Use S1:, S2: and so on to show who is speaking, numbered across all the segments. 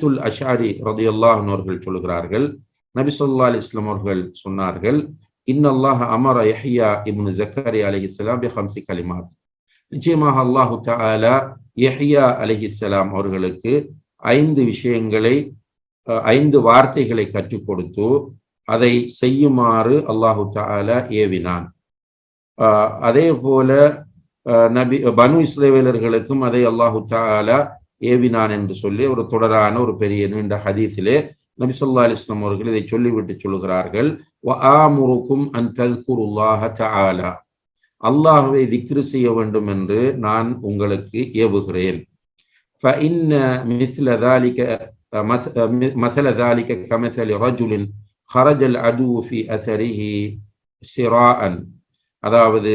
S1: கைசுல் அஷாரி ரலியல்லாஹு அன்ஹு அவர்கள் சொல்கிறார்கள், நபி ஸல்லல்லாஹு அலைஹி வஸல்லம் அவர்கள் சொன்னார்கள், இன்னல்லாஹ அமர யஹ்யா இப்னு ஜக்கரியா அலைஹிஸ்ஸலாம் பி 5 கலிமாத். நிச்சயமாக அல்லாஹு தஆலா யஹ்யா அலைஹிஸ்ஸலாம் அவர்களுக்கு 5 விஷயங்களை 5 வார்த்தைகளை கற்றுக் கொடுத்து அதை செய்யுமாறு அல்லாஹு தஆலா ஏவினான். அதே போல பனு இஸ்ரவேலர்களுக்கும் அதை அல்லாஹு தஆலா ஏவினான் என்று சொல்லி ஒரு தொடரான ஒரு பெரிய நீண்ட ஹதீஸிலே நபி ஸல்லல்லாஹு அலைஹி வஸல்லம் அவர்கள் இதை சொல்லிவிட்டு சொல்கிறார்கள், வஆமுருக்கும் அன் தஸ்குருல்லாஹ தஆலா, அல்லாஹ்வை திக்ர் செய்ய வேண்டும் என்று நான் உங்களுக்கு ஏவுகிறேன். فإن مثل ذلك مثل ذلك كمثل رجل خرج العدو في أثره سراء. அதாவது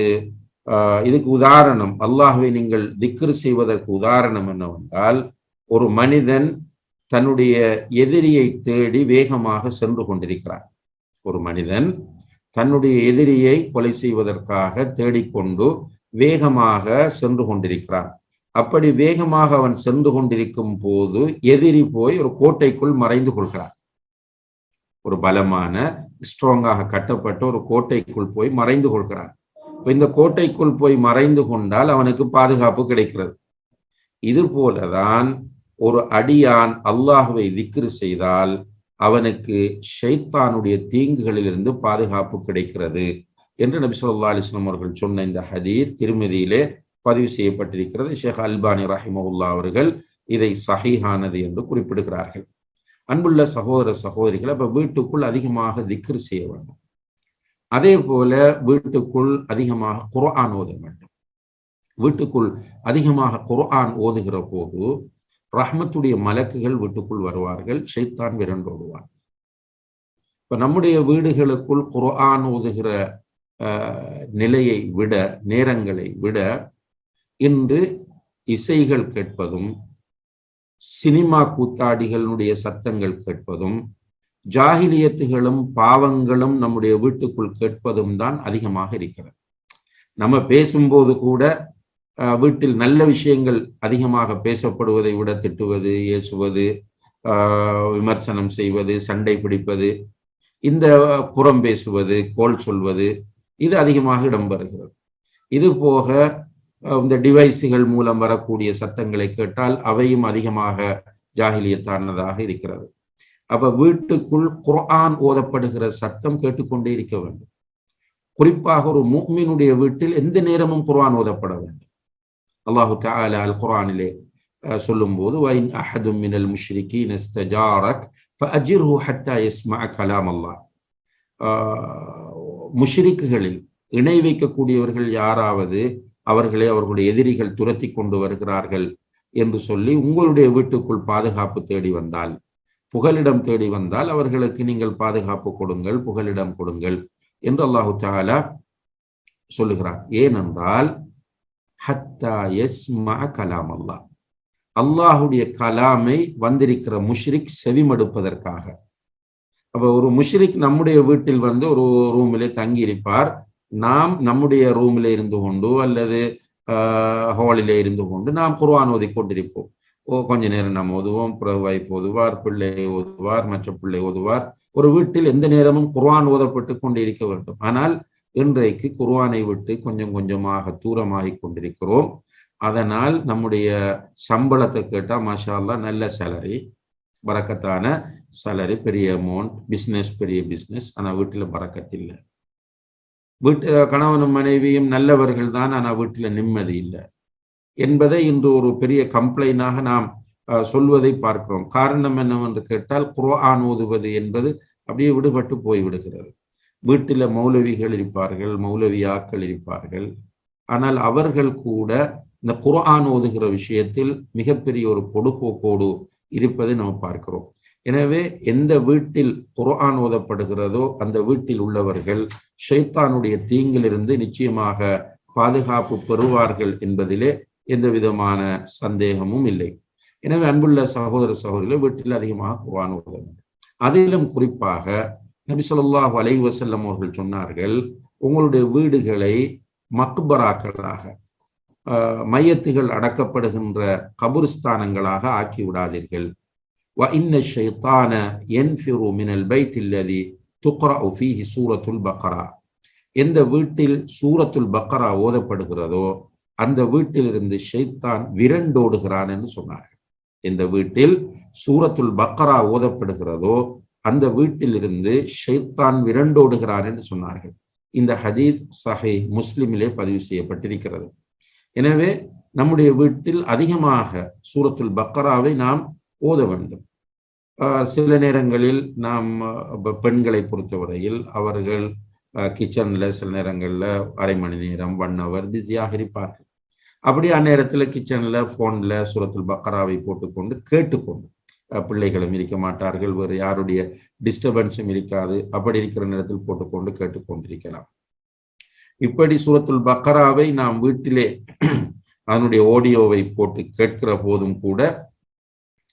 S1: இதுக்கு உதாரணம், அல்லாஹ்வை நீங்கள் திக்ர் செய்வதற்கு உதாரணம் என்னவென்றால், ஒரு மனிதன் தன்னுடைய எதிரியை தேடி வேகமாக சென்று கொண்டிருக்கிறார். ஒரு மனிதன் தன்னுடைய எதிரியை கொலை செய்வதற்காக தேடிக்கொண்டு வேகமாக சென்று கொண்டிருக்கிறான். அப்படி வேகமாக அவன் சென்று கொண்டிருக்கும் போது எதிரி போய் ஒரு கோட்டைக்குள் மறைந்து கொள்கிறான். ஒரு பலமான ஸ்ட்ராங்காக கட்டப்பட்ட ஒரு கோட்டைக்குள் போய் மறைந்து கொள்கிறான். இந்த கோட்டைக்குள் போய் மறைந்து கொண்டால் அவனுக்கு பாதுகாப்பு கிடைக்கிறது. இது போலதான் ஒரு அடியான் அல்லாஹ்வை திக்ர் செய்தால் அவனுக்கு ஷைத்தானுடைய தீங்குகளிலிருந்து பாதுகாப்பு கிடைக்கிறது என்று நபி ஸல்லல்லாஹு அலைஹி வஸல்லம் அவர்கள் சொன்ன இந்த ஹதீஸ் திருமிதியிலே பதிவு செய்யப்பட்டிருக்கிறது. ஷேக் அல்பானி ரஹிமஹுல்லாஹ் அவர்கள் இதை சஹீஹானது என்று குறிப்பிடுகிறார்கள். அன்புள்ள சகோதர சகோதரிகள், அப்ப வீட்டுக்குள் அதிகமாக திக்ர் செய்ய வேண்டும். அதே போல வீட்டுக்குள் அதிகமாக குர்ஆன் ஓத வேண்டும். வீட்டுக்குள் அதிகமாக குர்ஆன் ஓதுகிற போது ரஹ்மத்துடைய மலக்குகள் வீட்டுக்குள் வருவார்கள், ஷைத்தான் விரண்டோடுவான். இப்ப நம்முடைய வீடுகளுக்குள் குர்ஆன் ஓதுகிற நிலையை விட, நேரங்களை விட, இன்று இசைகள் கேட்பதும் சினிமா கூத்தாடிகளுடைய சத்தங்கள் கேட்பதும் ஜாஹிலியத்துகளும் பாவங்களும் நம்முடைய வீட்டுக்குள் கேட்பதும் தான் அதிகமாக இருக்கிறது. நம்ம பேசும்போது கூட வீட்டில் நல்ல விஷயங்கள் அதிகமாக பேசப்படுவதை விட திட்டுவது, ஏசுவது, விமர்சனம் செய்வது, சண்டை பிடிப்பது, இந்த புறம் பேசுவது, கோல் சொல்வது, இது அதிகமாக இடம்பெறுகிறது. இது போக இந்த டிவைஸுகள் மூலம் வரக்கூடிய சத்தங்களை கேட்டால் அவையும் அதிகமாக ஜாஹிலியத்தானதாக இருக்கிறது. அப்ப வீட்டுக்குள் குர்ஆன் ஓதப்படுகிற சத்தம் கேட்டுக்கொண்டே இருக்க வேண்டும். குறிப்பாக ஒரு முஃமினுடைய வீட்டில் எந்த நேரமும் குர்ஆன் ஓதப்பட வேண்டும். அல்லாஹு தஆலா அல் குர்ஆனிலே சொல்லும் போது, வஇன் அஹதும் மினல் முஷ்ரிகீன இஸ்தஜாரக் ஃபஅஜிர்ஹு ஹத்தா யஸ்மஅ கலாம் அல்லாஹ். முஷ்ரிக்குகளில் இணை வைக்கக்கூடியவர்கள் யாராவது அவர்களுடைய எதிரிகள் துரத்தி கொண்டு வருகிறார்கள் என்று சொல்லி உங்களுடைய வீட்டுக்குள் பாதுகாப்பு தேடி வந்தால், புகலிடம் தேடி வந்தால் அவர்களுக்கு நீங்கள் பாதுகாப்பு கொடுங்கள், புகலிடம் கொடுங்கள் என்று அல்லாஹு தஆலா சொல்லுகிறார். ஏனென்றால் ஹத்தா யஸ்மஅ கலாம் அல்லாஹ், அல்லாஹுடைய கலாமை வந்திருக்கிற முஷ்ரிக் செவிமடுப்பதற்காக. அப்ப ஒரு முஷ்ரிக் நம்முடைய வீட்டில் வந்து ஒரு ரூமிலே தங்கி இருப்பார். நாம் நம்முடைய ரூமிலே இருந்து கொண்டு அல்லது ஹாலிலே இருந்து கொண்டு நாம் குர்ஆன் ஓதி கொண்டிருப்போம். கொஞ்ச நேரம் நாம் ஓதுவோம், பிறகு வைப் ஓதுவார், பிள்ளை ஓதுவார், மற்ற பிள்ளை ஓதுவார். ஒரு வீட்டில் எந்த நேரமும் குர்ஆன் ஓதப்பட்டு கொண்டு இருக்க வேண்டும். ஆனால் இன்றைக்கு குர்ஆனை விட்டு கொஞ்சம் கொஞ்சமாக தூரமாகி கொண்டிருக்கிறோம். அதனால் நம்முடைய சம்பளத்தை கேட்டால் மாஷா அல்லாஹ் நல்ல சேலரி, பரக்கத்தான சேலரி, பெரிய அமௌண்ட், பிஸ்னஸ் பெரிய பிஸ்னஸ், ஆனால் வீட்டில் பரக்கத்து இல்லை. கணவனும் மனைவியும் நல்லவர்கள் தான், ஆனால் வீட்டில் நிம்மதி இல்லை என்பதை இன்று ஒரு பெரிய கம்ப்ளைண்டாக நாம் சொல்வதை பார்க்கிறோம். காரணம் என்னவென்று கேட்டால் குர்ஆன் ஓதுவது என்பது அப்படியே விடுபட்டு போய்விடுகிறது. வீட்டில் மௌலவிகள் இருப்பார்கள், மௌலவியாக்கள் இருப்பார்கள், ஆனால் அவர்கள் கூட இந்த குர்ஆன் ஓதுகிற விஷயத்தில் மிகப்பெரிய ஒரு பொடுபோக்கோடு இருப்பதை நாம் பார்க்கிறோம். எனவே எந்த வீட்டில் குர்ஆன் ஓதப்படுகிறதோ அந்த வீட்டில் உள்ளவர்கள் ஷைத்தானுடைய தீங்கிலிருந்து நிச்சயமாக பாதுகாப்பு பெறுவார்கள் என்பதிலே எந்த விதமான சந்தேகமும் இல்லை. எனவே அன்புள்ள சகோதர சகோதரிகள், வீட்டில் அதிகமாக குர்ஆன் ஓத வேண்டும். அதிலும் குறிப்பாக நபி ஸல்லல்லாஹு அலைஹி வஸல்லம் அவர்கள் சொன்னார்கள், உங்களுடைய வீடுகளை மக்பராக்களாக, மையத்துகள் அடக்கப்படுகின்ற கபுர்ஸ்தானங்களாக ஆக்கி விடாதீர்கள். وَإِنَّ الشَّيْطَانَ يَنْفِرُ مِنَ الْبَيْتِ الَّذِي تُقْرَأُ فِيهِ سُورَةُ الْبَقَرَةِ எந்த வீட்டில் சூரத்துல் பக்கரா ஓதப்படுகிறதோ அந்த வீட்டிலிருந்து ஷைத்தான் விரண்டோடுகிறான் என்று சொன்னார்கள். எந்த வீட்டில் சூரத்துல் பக்கரா ஓதப்படுகிறதோ அந்த வீட்டிலிருந்து ஷைத்தான் விரண்டோடுகிறான் என்று சொன்னார்கள். இந்த ஹதீஸ் சஹீஹ் முஸ்லிமிலே பதிவு செய்யப்பட்டிருக்கிறது. எனவே நம்முடைய வீட்டில் அதிகமாக சூரத்துல் பக்கராவை நாம் ஓத வேண்டும். சில நேரங்களில் நாம் பெண்களை பொறுத்தவரையில் அவர்கள் கிச்சன்ல சில நேரங்கள்ல அரை மணி நேரம் 1 hour பிஸியாக இருப்பார்கள். அப்படி அந்நேரத்தில் கிச்சன்ல போன்ல சூரத்துல் பக்கராவை போட்டுக்கொண்டு கேட்டுக்கொண்டு, பிள்ளைகளும் இருக்க மாட்டார்கள், வேறு யாருடைய டிஸ்டர்பன்ஸும் இருக்காது, அப்படி இருக்கிற நேரத்தில் போட்டுக்கொண்டு கேட்டுக்கொண்டிருக்கலாம். இப்படி சூரத்துல் பக்கராவை நாம் வீட்டிலே அதனுடைய ஆடியோவை போட்டு கேட்கிற போதும் கூட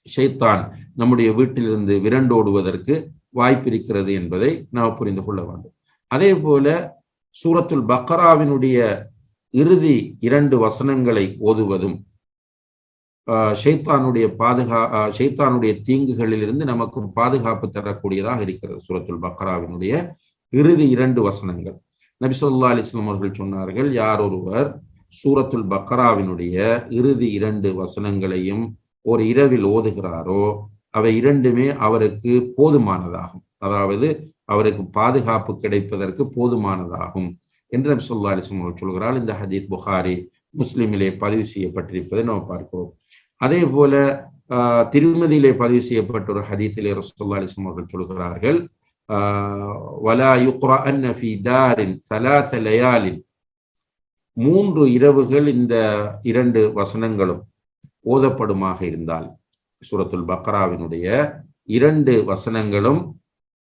S1: ஷைத்தான் நம்முடைய வீட்டிலிருந்து விரண்டோடுவதற்கு வாய்ப்பிருக்கிறது என்பதை நாம் புரிந்து கொள்ள வேண்டும். அதே போல சூரத்துல் பக்கராவினுடைய இறுதி 2 வசனங்களை ஓதுவதும் ஷைத்தானுடைய தீங்குகளில் இருந்து நமக்கு பாதுகாப்பு தரக்கூடியதாக இருக்கிறது. சூரத்துல் பக்கராவினுடைய இறுதி 2 வசனங்கள். நபி ஸல்லல்லாஹு அலைஹி வஸல்லம் அவர்கள் சொன்னார்கள், யார் ஒருவர் சூரத்துல் பக்கராவினுடைய இறுதி 2 வசனங்களையும் ஒரு இரவில் ஓதுகிறாரோ அவை இரண்டுமே அவருக்கு போதுமானதாகும், அதாவது அவருக்கு பாதுகாப்பு கிடைப்பதற்கு போதுமானதாகும் என்று நபி ஸல்லல்லாஹு அலைஹி வஸல்லம் அவர்கள் சொல்கிறார். இந்த ஹதீஸ் புகாரி முஸ்லிமிலே பதிவு செய்யப்பட்டிருப்பதை நாம் பார்க்கிறோம். அதே போல திருமதியிலே பதிவு செய்யப்பட்ட ஒரு ஹதீஸிலே ரசூலுல்லாஹி அலைஹி வஸல்லம் அவர்கள் சொல்கிறார்கள், வலா யுக்ரஅன்ன ஃபீ தாரின் 3 லயாலின், 3 இரவுகள் இந்த 2 வசனங்களும் ஓதப்படுமாக இருந்தால், சூரத்துல் பக்கராவினுடைய 2 வசனங்களும்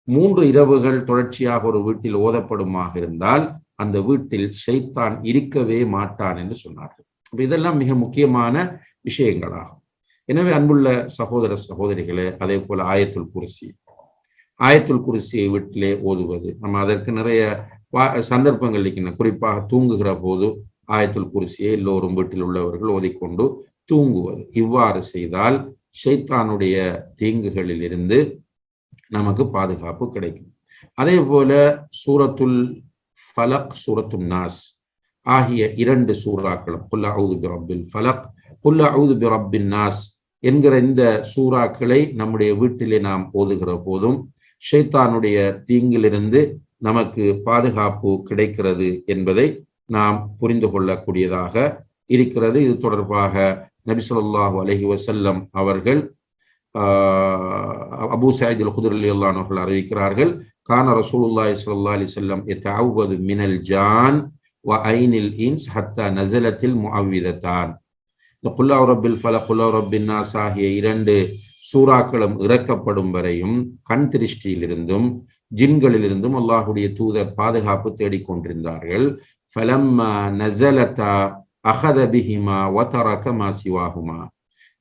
S1: 3 இரவுகள் தொடர்ச்சியாக ஒரு வீட்டில் ஓதப்படுமாக இருந்தால் அந்த வீட்டில் ஷைத்தான் இருக்கவே மாட்டான் என்று சொன்னார்கள். இதெல்லாம் மிக முக்கியமான விஷயங்களாகும். எனவே அன்புள்ள சகோதர சகோதரிகளே, அதே போல ஆயத்துல் குர்சியை வீட்டிலே ஓதுவது, நம்ம அதற்கு நிறைய சந்தர்ப்பங்கள் இருக்கின்றன. குறிப்பாக தூங்குகிற போது ஆயத்துல் குர்சியை எல்லோரும் வீட்டில் உள்ளவர்கள் ஓதிக்கொண்டு தூங்குவது. இவ்வாறு செய்தால் ஷைத்தானுடைய தீங்குகளில் இருந்து நமக்கு பாதுகாப்பு கிடைக்கும். அதே போல சூரத்துல் ஃபலக், சூரத்துல் நாஸ் ஆகிய 2 சூறாக்களும், குல் அஊது பிரப்பில் ஃபலக், குல் அஊது பிரப்பின் நாஸ் என்கிற இந்த சூறாக்களை நம்முடைய வீட்டிலே நாம் ஓதுகிற போதும் ஷைத்தானுடைய தீங்கிலிருந்து நமக்கு பாதுகாப்பு கிடைக்கிறது என்பதை நாம் புரிந்து கொள்ளக்கூடியதாக இருக்கிறது. இது தொடர்பாக நபி ஸல்லல்லாஹு அலைஹி வஸல்லம் அவர்கள் அபூ சயீத் அல்-குத்ரி ரலியல்லாஹு அன்ஹு அவர்கள் அறிவிக்கிறார்கள், கான ரசூலுல்லாஹி ஸல்லல்லாஹு அலைஹி வஸல்லம் யதஅவ்வது மினல் ஜான் வ ஐனில் இன்ஸ் ஹத்தா நஸலத்தில் முஅவ்விததான். குல் அஊது பிரப்பில் ஃபலக், குல் அஊது பிரப்பின் நாஸ் ஆகிய 2 சூறாக்களும் இறக்கப்படும் வரையும் கண் திருஷ்டியிலிருந்தும் ஜின்களிலிருந்தும் அல்லாஹுடைய தூதர் பாதுகாப்பு தேடிக்கொண்டிருந்தார்கள். ஃபலம்மா நஸலதா அஹத பிஹிமா வ தரக மா சிவாஹுமா.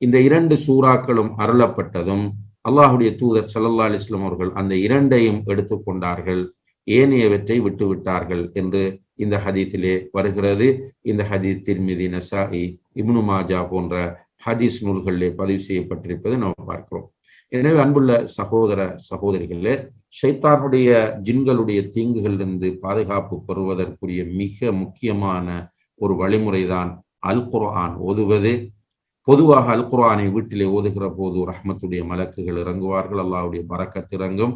S1: இந்த 2 சூறாக்களும் அருளப்பட்டதும் அல்லாஹுடைய தூதர் ஸல்லல்லாஹு அலைஹி வஸல்லம் அவர்கள் அந்த 2ஐயும் எடுத்துக்கொண்டார்கள், ஏனையவற்றை விட்டுவிட்டார்கள் என்று இந்த ஹதீஸிலே வருகிறது. இந்த ஹதீஸ் திர்மிதி, நசாஇ, இப்னு மாஜா போன்ற ஹதீஸ் நூல்களிலே பதிவு செய்யப்பட்டிருப்பதை நாம் பார்க்கிறோம். எனவே அன்புள்ள சகோதர சகோதரிகளே, ஷைத்தானுடைய ஜின்களுடைய தீங்குகளிலிருந்து பாதுகாப்பு பெறுவதற்குரிய மிக முக்கியமான ஒரு வழிமுறைதான் அல் குர்ஆன் ஓதுவது. பொதுவாக அல் குர்ஆனை வீட்டிலே ஓதுகிற போது ரஹ்மத்துடைய மலக்குகள் இறங்குவார்கள், அல்லாஹ்வுடைய பரக்கத் இறங்கும்,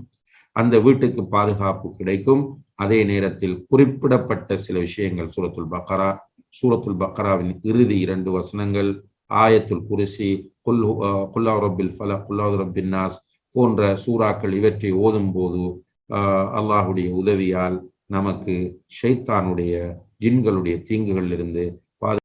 S1: அந்த வீட்டுக்கு பாதுகாப்பு கிடைக்கும். அதே நேரத்தில் குறிப்பிடப்பட்ட சில விஷயங்கள், சூரத்துல் பக்கராவின் இறுதி 2 வசனங்கள், ஆயத்துல் குர்சி, குல் அஊது பிரப்பில் ஃபலக், குல் அஊது பிரப்பின் நாஸ் போன்ற சூறாக்கள், இவற்றை ஓதும் போது அல்லாஹுடைய உதவியால் நமக்கு ஷைத்தானுடைய ஜின்களுடைய தீங்குகளிலிருந்து